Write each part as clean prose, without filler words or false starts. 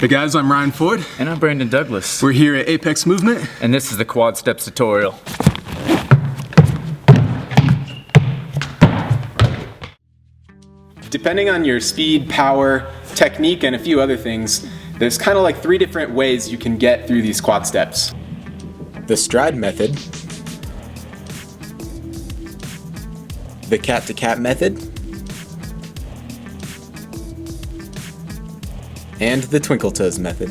Hey guys, I'm Ryan Ford. And I'm Brandon Douglas. We're here at APEX Movement. And this is the quad steps tutorial. Depending on your speed, power, technique, and a few other things, there's kind of like 3 different ways you can get through these quad steps. The stride method, the cat-to-cat method, and the twinkle toes method.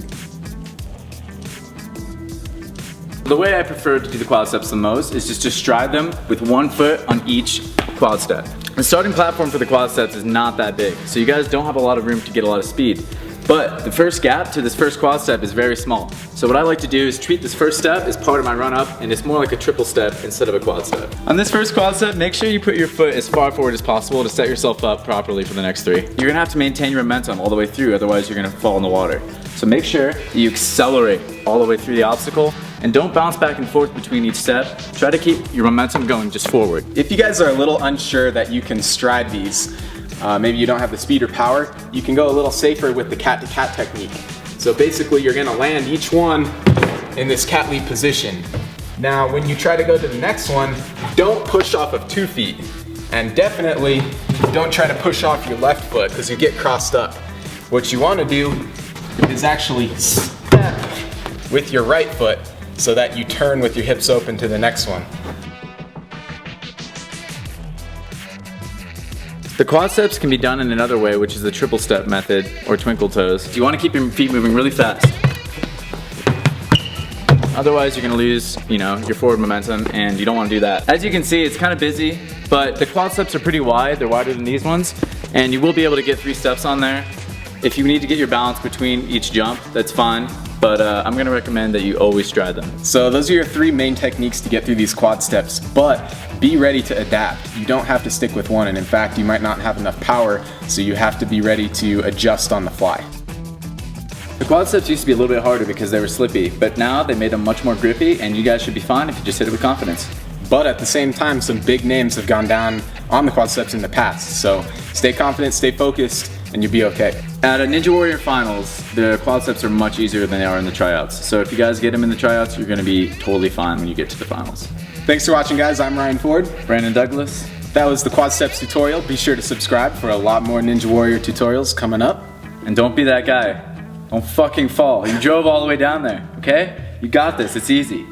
The way I prefer to do the quad steps the most is just to stride them with 1 foot on each quad step. The starting platform for the quad steps is not that big, so you guys don't have a lot of room to get a lot of speed. But the first gap to this first quad step is very small. So what I like to do is treat this first step as part of my run up, and it's more like a triple step instead of a quad step. On this first quad step, make sure you put your foot as far forward as possible to set yourself up properly for the next 3. You're gonna have to maintain your momentum all the way through, otherwise you're gonna fall in the water. So make sure that you accelerate all the way through the obstacle, and don't bounce back and forth between each step. Try to keep your momentum going just forward. If you guys are a little unsure that you can stride these, maybe you don't have the speed or power, you can go a little safer with the cat-to-cat technique. So basically you're gonna land each one in this cat leap position. Now when you try to go to the next one, don't push off of 2 feet. And definitely don't try to push off your left foot because you get crossed up. What you wanna do is actually step with your right foot so that you turn with your hips open to the next one. The quad steps can be done in another way, which is the triple step method or twinkle toes. You want to keep your feet moving really fast. Otherwise, you're going to lose, your forward momentum, and you don't want to do that. As you can see, it's kind of busy, but the quad steps are pretty wide. They're wider than these ones, and you will be able to get 3 steps on there. If you need to get your balance between each jump, that's fine. But I'm going to recommend that you always stride them. So those are your 3 main techniques to get through these quad steps, but be ready to adapt. You don't have to stick with one, and in fact, you might not have enough power, so you have to be ready to adjust on the fly. The quad steps used to be a little bit harder because they were slippy, but now they made them much more grippy, and you guys should be fine if you just hit it with confidence. But at the same time, some big names have gone down on the quad steps in the past, so stay confident, stay focused, and you'll be okay. At a Ninja Warrior Finals, the quad steps are much easier than they are in the tryouts. So if you guys get them in the tryouts, you're gonna be totally fine when you get to the finals. Thanks for watching, guys. I'm Ryan Ford. Brandon Douglas. That was the quad steps tutorial. Be sure to subscribe for a lot more Ninja Warrior tutorials coming up. And don't be that guy. Don't fucking fall. You drove all the way down there, okay? You got this, it's easy.